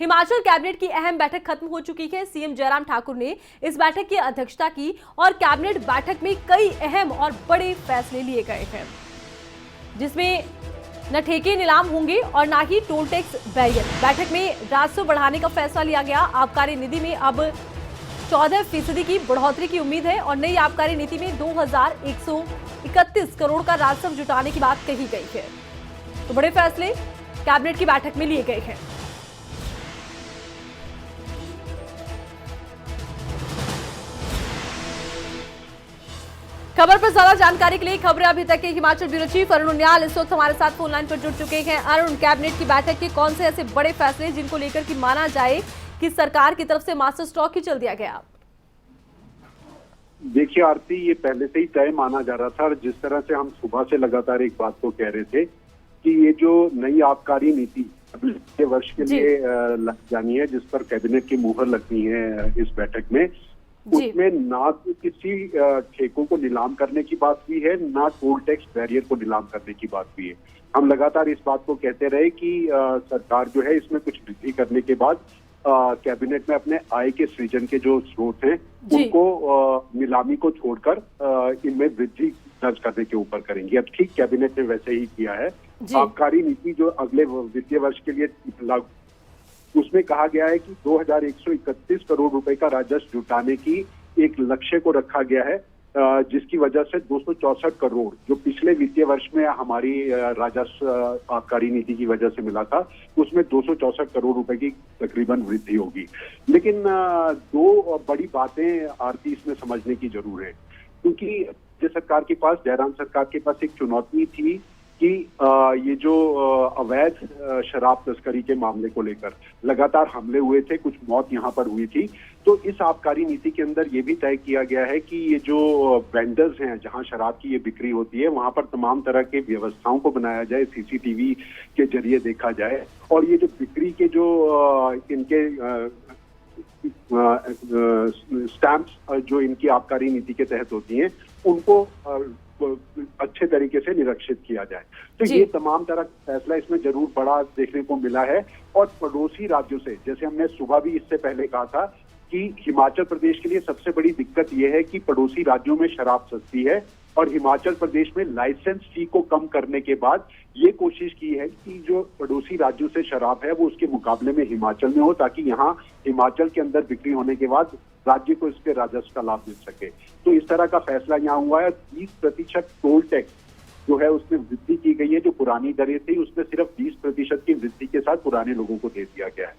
Himachal cabinet की अहम बैठक खत्म हो चुकी है। सीएम जयराम ठाकुर ने इस बैठक की अध्यक्षता की और कैबिनेट बैठक में कई अहम और बड़े फैसले लिए गए हैं, जिसमें न ठेके नीलाम होंगे और न ही टोल टैक्स बैरियर। बैठक में राजस्व बढ़ाने का फैसला लिया गया। आबकारी निधि में अब 14% की बढ़ोतरी की उम्मीद है और नई आबकारी नीति में 2131 करोड़ का राजस्व जुटाने की बात कही गई है। तो बड़े फैसले कैबिनेट की बैठक में लिए गए हैं। खबर पर ज्यादा जानकारी के लिए खबरें अभी तक के हिमाचल ब्यूरो चीफ अरुण उनियाल इस वक्त हमारे साथ फोन लाइन पर जुड़ चुके हैं। अरुण, कैबिनेट की बैठक के कौन से ऐसे बड़े फैसले जिनको लेकर कि माना जाए कि सरकार की तरफ से मास्टर स्टॉक ही चल दिया गया? देखिए आरती, ये पहले से ही तय माना जा रहा था और जिस तरह से हम सुबह से लगातार एक बात को कह रहे थे कि ये जो नई आबकारी नीति अगले वर्ष के लिए लग जानी है, जिस पर कैबिनेट की मुहर लगनी है इस बैठक में, उसमें ना तो किसी ठेकों को नीलाम करने की बात हुई है, ना टोल टैक्स बैरियर को नीलाम करने की बात हुई है। हम लगातार इस बात को कहते रहे कि सरकार जो है इसमें कुछ वृद्धि करने के बाद कैबिनेट में अपने आय के सृजन के जो स्रोत हैं उनको नीलामी को छोड़कर इनमें वृद्धि दर्ज करने के ऊपर करेंगी। अब ठीक कैबिनेट ने वैसे ही किया है। आबकारी नीति जो अगले वित्तीय वर्ष के लिए लागू, उसमें कहा गया है कि 2131 करोड़ रुपए का राजस्व जुटाने की एक लक्ष्य को रखा गया है, जिसकी वजह से 264 करोड़ जो पिछले वित्तीय वर्ष में हमारी राजस्व आबकारी नीति की वजह से मिला था, उसमें 264 करोड़ रुपए की तकरीबन वृद्धि होगी। लेकिन दो बड़ी बातें आरती इसमें समझने की जरूर है, क्योंकि सरकार के पास, जयराम सरकार के पास एक चुनौती थी कि ये जो अवैध शराब तस्करी के मामले को लेकर लगातार हमले हुए थे, कुछ मौत यहाँ पर हुई थी। तो इस आबकारी नीति के अंदर ये भी तय किया गया है कि ये जो वेंडर्स हैं जहाँ शराब की ये बिक्री होती है, वहां पर तमाम तरह के व्यवस्थाओं को बनाया जाए, सीसीटीवी के जरिए देखा जाए, और ये जो बिक्री के जो इनके स्टैंप्स जो इनकी आबकारी नीति के तहत होती हैं, उनको अच्छे तरीके से निरीक्षित किया जाए। तो ये तमाम तरह का फैसला इसमें जरूर बड़ा देखने को मिला है। और पड़ोसी राज्यों से, जैसे हमने सुबह भी इससे पहले कहा था कि हिमाचल प्रदेश के लिए सबसे बड़ी दिक्कत यह है कि पड़ोसी राज्यों में शराब सस्ती है और हिमाचल प्रदेश में लाइसेंस फी को कम करने के बाद ये कोशिश की है कि जो पड़ोसी राज्यों से शराब है वो उसके मुकाबले में हिमाचल में हो, ताकि यहाँ हिमाचल के अंदर बिक्री होने के बाद राज्य को इसके राजस्व का लाभ मिल सके। तो इस तरह का फैसला यहाँ हुआ है। 20% टोल टैक्स जो है उसमें वृद्धि की गई है। जो पुरानी दरें थी उसमें सिर्फ 20% की वृद्धि के साथ पुराने लोगों को दे दिया गया है।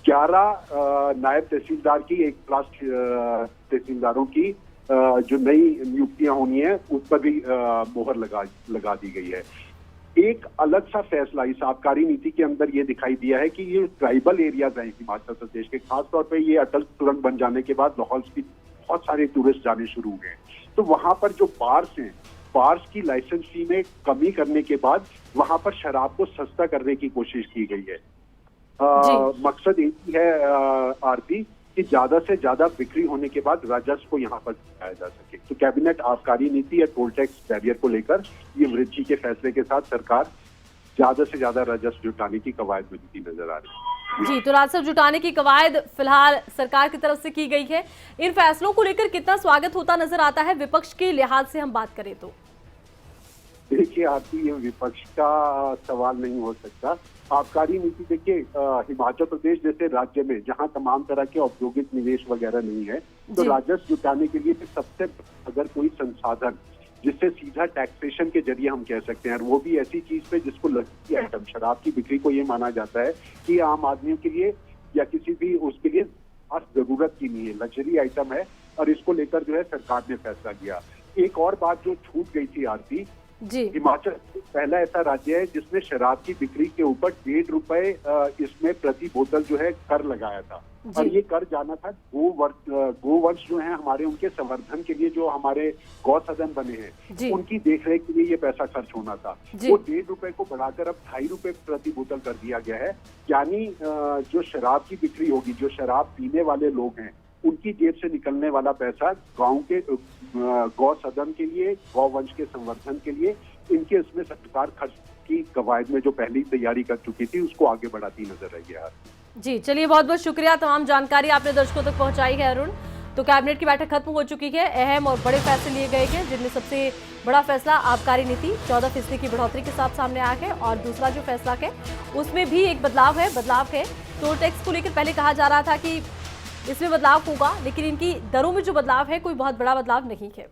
11 नायब तहसीलदार की, 1 क्लास तहसीलदारों की जो नई नियुक्तियां होनी है उस पर भी मोहर लगा दी गई है। एक अलग सा फैसला इस आबकारी नीति के अंदर ये दिखाई दिया है कि ये ट्राइबल एरियाज हैं हिमाचल प्रदेश के, खासतौर पे ये अटल सुरंग बन जाने के बाद लाहौल स्पीति बहुत सारे टूरिस्ट जाने शुरू हुए हैं। तो वहां पर जो बार्स हैं, बार्स की लाइसेंस फी में कमी करने के बाद वहां पर शराब को सस्ता करने की कोशिश की गई है। मकसद एक ही है आरती कि ज्यादा से ज्यादा बिक्री होने के बाद राजस्व को यहाँ पर जुटाया जा सके। तो कैबिनेट आबकारी नीति या टोल टैक्स बैरियर को लेकर ये वृद्धि के फैसले के साथ सरकार ज्यादा से ज्यादा राजस्व जुटाने की कवायद में जुटी नजर आ रही है। जी, तो राजस्व जुटाने की कवायद फिलहाल सरकार की तरफ से की गई है। इन फैसलों को लेकर कितना स्वागत होता नजर आता है विपक्ष के लिहाज से हम बात करें तो? देखिए आरती, ये विपक्ष का सवाल नहीं हो सकता। आबकारी नीति देखिए, हिमाचल प्रदेश जैसे राज्य में जहां तमाम तरह के औद्योगिक निवेश वगैरह नहीं है, तो राजस्व जुटाने के लिए सबसे अगर कोई संसाधन जिससे सीधा टैक्सेशन के जरिए हम कह सकते हैं, और वो भी ऐसी चीज पे जिसको लग्जरी आइटम, शराब की बिक्री को ये माना जाता है कि आम आदमियों के लिए या किसी भी उसके लिए खास जरूरत की नहीं है, लग्जरी आइटम है, और इसको लेकर जो है सरकार ने फैसला किया। एक और बात जो छूट गई थी आरती, हिमाचल पहला ऐसा राज्य है जिसने शराब की बिक्री के ऊपर 1.5 रुपए इसमें प्रति बोतल जो है कर लगाया था, और ये कर जाना था गोवंश जो है हमारे, उनके संवर्धन के लिए, जो हमारे गौ सदन बने हैं उनकी देखरेख के लिए ये पैसा खर्च होना था। वो 1.5 रुपए को बढ़ाकर अब 2.5 रुपए प्रति बोतल कर दिया गया है। यानी जो शराब की बिक्री होगी, जो शराब पीने वाले लोग हैं, उनकी जेब से निकलने वाला पैसा गांव के गौ सदन के लिए, गौ वंश के संवर्धन के लिए, इनके इसमें सरकार खर्च की कवायद में जो पहली तैयारी कर चुकी थी उसको आगे बढ़ाती नजर आई है। जी चलिए, बहुत बहुत शुक्रिया, तमाम जानकारी आपने दर्शकों तक पहुंचाई है अरुण। तो कैबिनेट की बैठक खत्म हो चुकी है, अहम और बड़े फैसले लिए गए हैं, जिनमें सबसे बड़ा फैसला आबकारी नीति 14% की बढ़ोतरी के साथ सामने आया है। और दूसरा जो फैसला है उसमें भी एक बदलाव है। टोल टैक्स को लेकर पहले कहा जा रहा था कि इसमें बदलाव होगा, लेकिन इनकी दरों में जो बदलाव है कोई बहुत बड़ा बदलाव नहीं है।